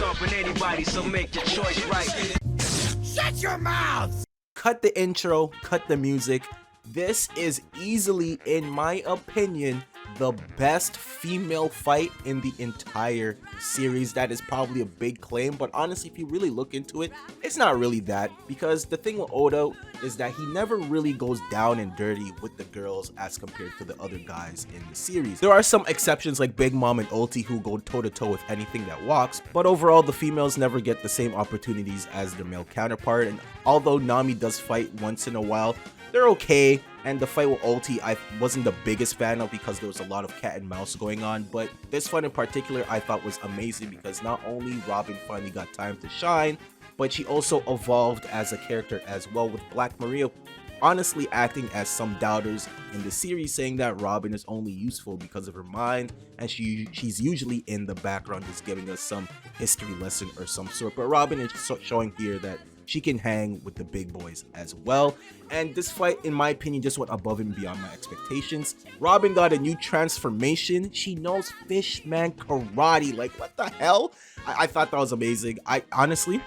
jumping anybody, so make your choice right. Shut your mouth! Cut the intro, cut the music. This is easily, in my opinion, the best female fight in the entire series. That is probably a big claim, but honestly, if you really look into it, it's not really that, because the thing with Oda is that he never really goes down and dirty with the girls as compared to the other guys in the series. There are some exceptions like Big Mom and Ulti who go toe-to-toe with anything that walks, but overall the females never get the same opportunities as their male counterpart. And although Nami does fight once in a while, they're okay. And the fight with Ulti I wasn't the biggest fan of because there was a lot of cat and mouse going on, but this fight in particular I thought was amazing because not only Robin finally got time to shine, but she also evolved as a character as well, with Black Maria honestly acting as some doubters in the series, saying that Robin is only useful because of her mind, and she's usually in the background just giving us some history lesson or some sort. But Robin is showing here that she can hang with the big boys as well. And this fight, in my opinion, just went above and beyond my expectations. Robin got a new transformation. She knows fishman karate. Like, what the hell? I thought that was amazing. I honestly,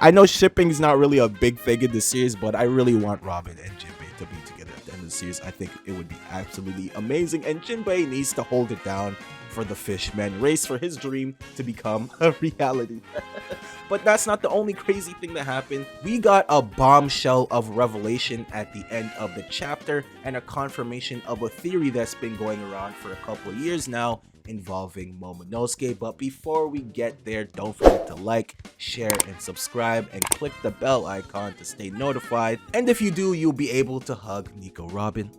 I know shipping is not really a big thing in this series, but I really want Robin and Jinbei to be together at the end of the series. I think it would be absolutely amazing, and Jinbei needs to hold it down for the fishman race, for his dream to become a reality. But that's not the only crazy thing that happened. We got a bombshell of revelation at the end of the chapter, and a confirmation of a theory that's been going around for a couple of years now involving Momonosuke. But before we get there, don't forget to like, share, and subscribe, and click the bell icon to stay notified. And if you do, you'll be able to hug Nico Robin.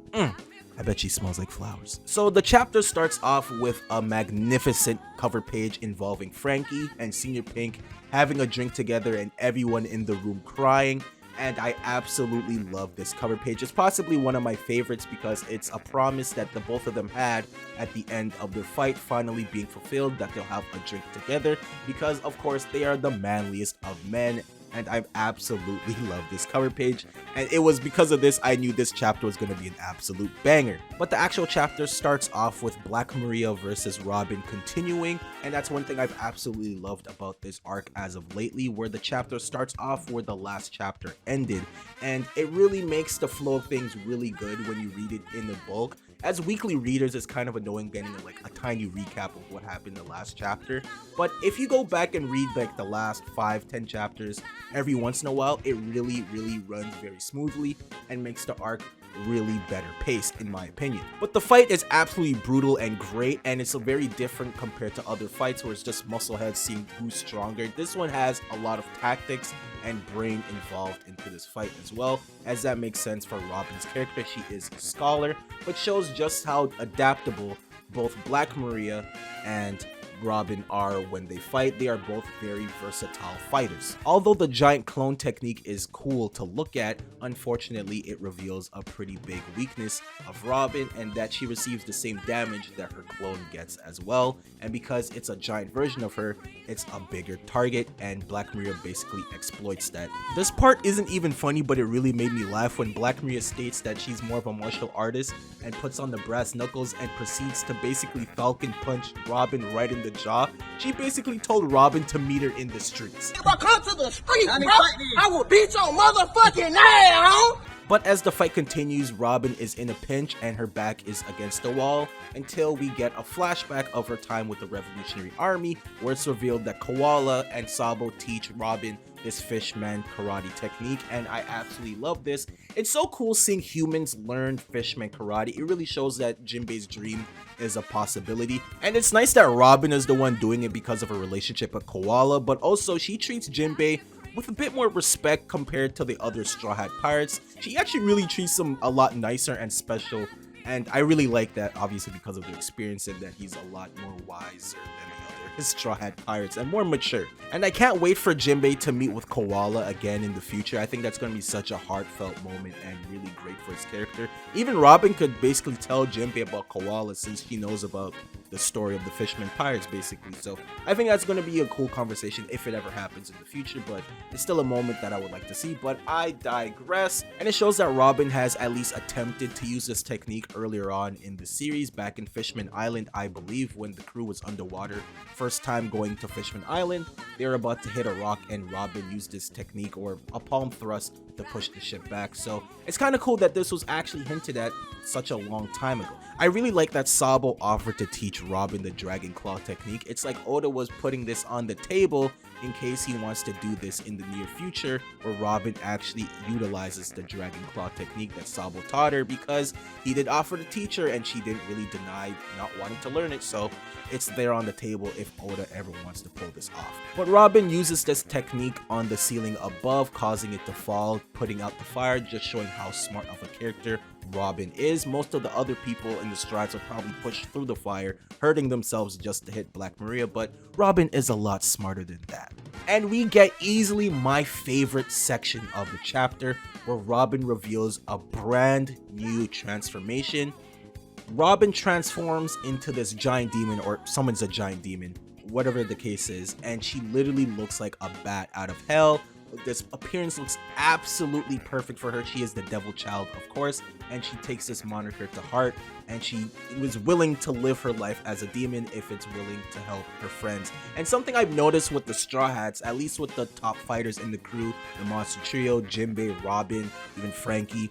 I bet she smells like flowers. So the chapter starts off with a magnificent cover page involving Frankie and Senior Pink having a drink together and everyone in the room crying. And I absolutely love this cover page. It's possibly one of my favorites because it's a promise that the both of them had at the end of their fight finally being fulfilled, that they'll have a drink together, because of course they are the manliest of men. And I absolutely love this cover page, and it was because of this I knew this chapter was going to be an absolute banger. But the actual chapter starts off with Black Maria versus Robin continuing, and that's one thing I've absolutely loved about this arc as of lately, where the chapter starts off where the last chapter ended, and it really makes the flow of things really good when you read it in the bulk. As weekly readers, it's kind of annoying getting like a tiny recap of what happened in the last chapter, but if you go back and read like the last 5-10 chapters every once in a while, it really runs very smoothly and makes the arc really better paced, in my opinion. But the fight is absolutely brutal and great, and it's very different compared to other fights where it's just muscleheads seeing who's stronger. This one has a lot of tactics and brain involved into this fight as well, as that makes sense for Robin's character. She is a scholar, but shows just how adaptable both Black Maria and Robin are when they fight. They are both very versatile fighters. Although the giant clone technique is cool to look at, unfortunately it reveals a pretty big weakness of Robin, and that she receives the same damage that her clone gets as well. And because it's a giant version of her, it's a bigger target, and Black Maria basically exploits that. This part isn't even funny, but it really made me laugh when Black Maria states that she's more of a martial artist and puts on the brass knuckles and proceeds to basically Falcon punch Robin right in the jaw. She basically told Robin to meet her in the streets. If I come to the street, bro, I will beat your motherfucking ass! But as the fight continues, Robin is in a pinch and her back is against the wall, until we get a flashback of her time with the Revolutionary Army, where it's revealed that Koala and Sabo teach Robin this fishman karate technique, and I absolutely love this. It's so cool seeing humans learn fishman karate. It really shows that Jinbei's dream is a possibility, and it's nice that Robin is the one doing it because of her relationship with Koala, but also she treats Jinbei with a bit more respect compared to the other Straw Hat Pirates. She actually really treats him a lot nicer and special, and I really like that, obviously because of their experience, and that he's a lot more wiser than the other Straw Hat Pirates and more mature. And I can't wait for Jinbei to meet with Koala again in the future. I think that's going to be such a heartfelt moment and really great for his character. Even Robin could basically tell Jinbei about Koala since he knows about the story of the Fishman Pirates basically. So I think that's going to be a cool conversation if it ever happens in the future, but it's still a moment that I would like to see. But I digress, and it shows that Robin has at least attempted to use this technique earlier on in the series, back in Fishman Island, I believe, when the crew was underwater first time going to Fishman Island. they're about to hit a rock and Robin used this technique or a palm thrust to push the ship back. So it's kind of cool that this was actually hinted at such a long time ago. I really like that Sabo offered to teach Robin the Dragon Claw technique. It's like Oda was putting this on the table in case he wants to do this in the near future, where Robin actually utilizes the Dragon Claw technique that Sabo taught her, because he did offer to teach her and she didn't really deny not wanting to learn it, so it's there on the table if Oda ever wants to pull this off. But Robin uses this technique on the ceiling above, causing it to fall, putting out the fire, just showing how smart of a character Robin is. Most of the other people in the strides will probably push through the fire, hurting themselves just to hit Black Maria, but Robin is a lot smarter than that. And we get easily my favorite section of the chapter, where Robin reveals a brand new transformation. Robin transforms into this giant demon, or summons a giant demon, whatever the case is, and she literally looks like a bat out of hell. This appearance looks absolutely perfect for her. She is the devil child, of course, and she takes this moniker to heart, and she was willing to live her life as a demon if it's willing to help her friends. And something I've noticed with the Straw Hats, at least with the top fighters in the crew, the Monster Trio, Jinbei, Robin, even Frankie,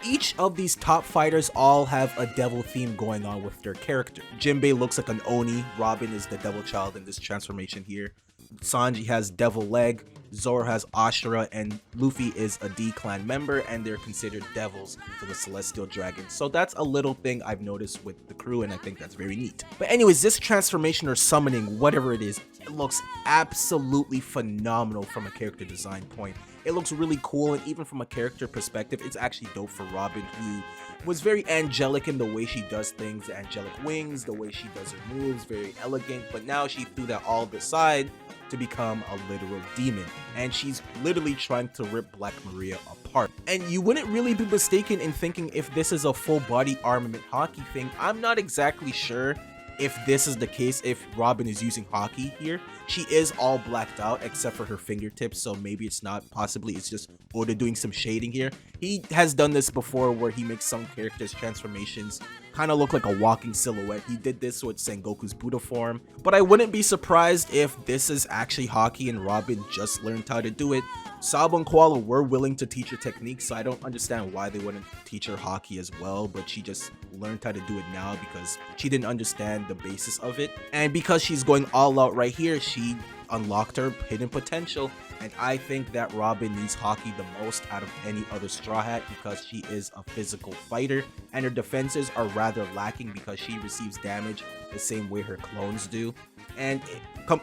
each of these top fighters all have a devil theme going on with their character. Jinbei looks like an Oni, Robin is the devil child in this transformation here. Sanji has devil leg, Zoro has Ashura, and Luffy is a D-clan member, and they're considered devils to the Celestial Dragon. So that's a little thing I've noticed with the crew, and I think that's very neat. But anyways, this transformation or summoning, whatever it is, it looks absolutely phenomenal from a character design point. It looks really cool, and even from a character perspective, it's actually dope for Robin, who was very angelic in the way she does things, the angelic wings, the way she does her moves, very elegant, but now she threw that all aside to become a literal demon, and she's literally trying to rip Black Maria apart. And you wouldn't really be mistaken in thinking if this is a full body armament Haki thing. I'm not exactly sure if this is the case, if Robin is using Haki here. She is all blacked out except for her fingertips, so maybe it's not, possibly it's just Oda doing some shading here. He has done this before where he makes some characters' transformations kind of look like a walking silhouette. He did this with Sengoku's Buddha form, but I wouldn't be surprised if this is actually Haki and Robin just learned how to do it. Sabo and Koala were willing to teach her technique, so I don't understand why they wouldn't teach her Haki as well, but she just learned how to do it now because she didn't understand the basis of it. And because she's going all out right here, she unlocked her hidden potential, and I think that Robin needs Haki the most out of any other Straw Hat because she is a physical fighter, and her defenses are rather lacking because she receives damage the same way her clones do. And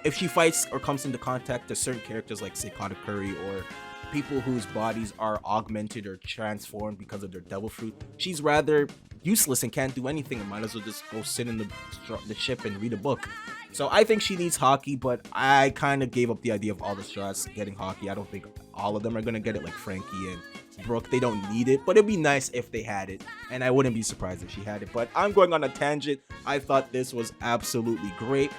if she fights or comes into contact to certain characters like say Katakuri or people whose bodies are augmented or transformed because of their devil fruit, she's rather useless and can't do anything and might as well just go sit in the ship and read a book. So I think she needs Haki, but I kind of gave up the idea of all the Straws getting Haki. I don't think all of them are going to get it, like Frankie and Brooke. They don't need it, but it'd be nice if they had it, and I wouldn't be surprised if she had it. But I'm going on a tangent. I thought this was absolutely great.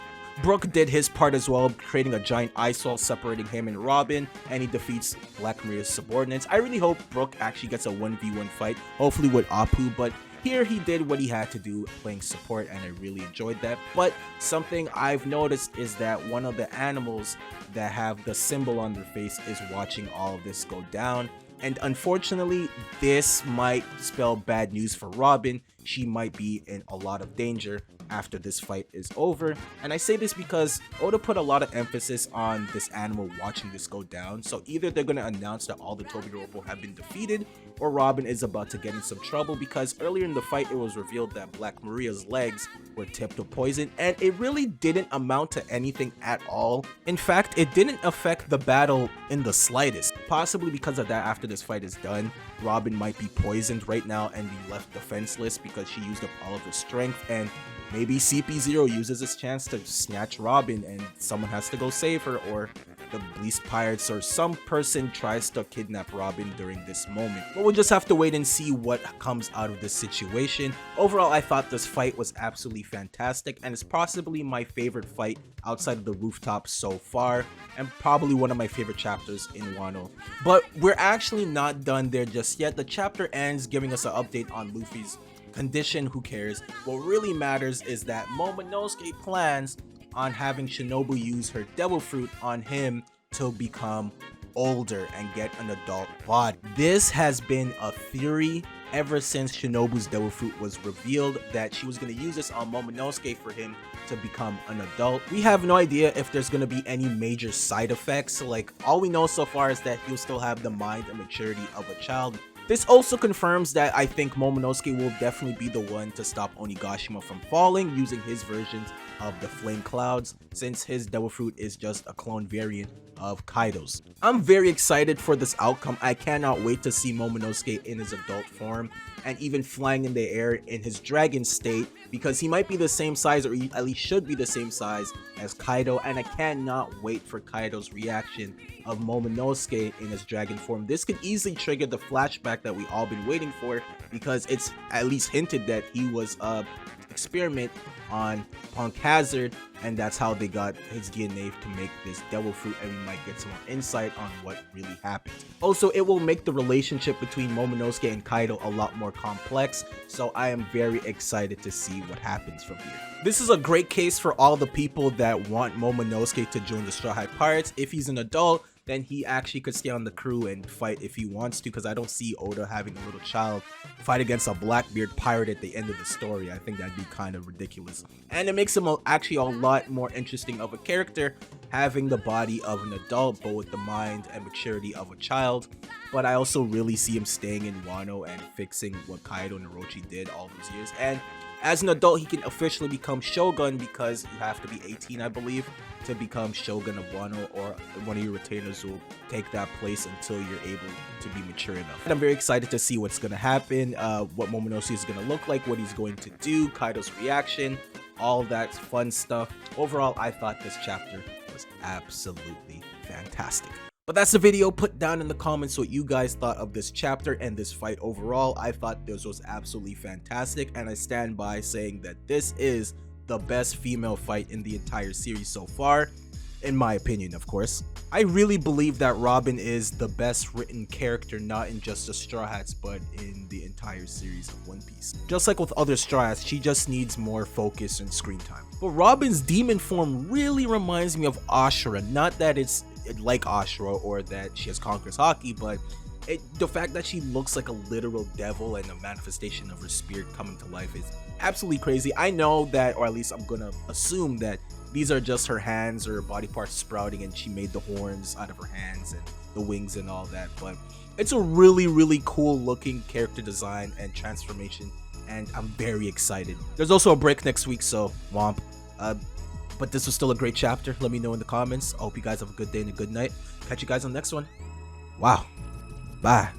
Brooke did his part as well, creating a giant ice wall separating him and Robin, and he defeats Black Maria's subordinates. I really hope Brooke actually gets a 1v1 fight, hopefully with Apu, but here he did what he had to do playing support, and I really enjoyed that. But something I've noticed is that one of the animals that have the symbol on their face is watching all of this go down. And unfortunately, this might spell bad news for Robin. She might be in a lot of danger after this fight is over. And I say this because Oda put a lot of emphasis on this animal watching this go down. So either they're going to announce that all the Tobiropo have been defeated, or Robin is about to get in some trouble, because earlier in the fight it was revealed that Black Maria's legs were tipped with poison, and it really didn't amount to anything at all. In fact, it didn't affect the battle in the slightest. Possibly because of that, after this fight is done, Robin might be poisoned right now and be left defenseless because she used up all of her strength, and maybe CP0 uses this chance to snatch Robin and someone has to go save her, or the Bleast Pirates or some person tries to kidnap Robin during this moment. But we'll just have to wait and see what comes out of this situation. Overall, I thought this fight was absolutely fantastic, and it's possibly my favorite fight outside of the rooftop so far, and probably one of my favorite chapters in Wano. But we're actually not done there just yet. The chapter ends giving us an update on Luffy's condition. Who cares? What really matters is that Momonosuke plans on having Shinobu use her devil fruit on him to become older and get an adult body. This has been a theory ever since Shinobu's devil fruit was revealed, that she was going to use this on Momonosuke for him to become an adult. We have no idea if there's going to be any major side effects. Like, all we know so far is that he'll still have the mind and maturity of a child. This also confirms that I think Momonosuke will definitely be the one to stop Onigashima from falling using his versions of the flame clouds, since his devil fruit is just a clone variant of Kaido's. I'm very excited for this outcome. I cannot wait to see Momonosuke in his adult form and even flying in the air in his dragon state, because he might be the same size, or he at least should be the same size as Kaido, and I cannot wait for Kaido's reaction of Momonosuke in his dragon form. This could easily trigger the flashback that we all been waiting for, because it's at least hinted that he was experiment on Punk Hazard, and that's how they got his DNA to make this devil fruit, and we might get some more insight on what really happened. Also, it will make the relationship between Momonosuke and Kaido a lot more complex, so I am very excited to see what happens from here. This is a great case for all the people that want Momonosuke to join the Straw Hat Pirates. If he's an adult, then he actually could stay on the crew and fight if he wants to, because I don't see Oda having a little child fight against a Blackbeard pirate at the end of the story. I think that'd be kind of ridiculous. And it makes him actually a lot more interesting of a character, having the body of an adult but with the mind and maturity of a child. But I also really see him staying in Wano and fixing what Kaido and Orochi did all those years. And as an adult, he can officially become Shogun, because you have to be 18, I believe, to become Shogun of Wano, or one of your retainers will take that place until you're able to be mature enough. And I'm very excited to see what's going to happen, what Momonosuke is going to look like, what he's going to do, Kaido's reaction, all that fun stuff. Overall, I thought this chapter was absolutely fantastic. But that's the video. Put down in the comments what you guys thought of this chapter and this fight overall. I thought this was absolutely fantastic, and I stand by saying that this is the best female fight in the entire series so far, in my opinion, of course. I really believe that Robin is the best written character, not in just the Straw Hats, but in the entire series of One Piece. Just like with other Straw Hats, she just needs more focus and screen time. But Robin's demon form really reminds me of Ashura. Not that it's like Ashura or that she has conquered Haki, but the fact that she looks like a literal devil and a manifestation of her spirit coming to life is absolutely crazy. I know that, or at least I'm gonna assume that these are just her hands or her body parts sprouting, and she made the horns out of her hands and the wings and all that. But it's a really cool looking character design and transformation, and I'm very excited. There's also a break next week, so womp. But this was still a great chapter. Let me know in the comments. I hope you guys have a good day and a good night. Catch you guys on the next one. Wow. Bye.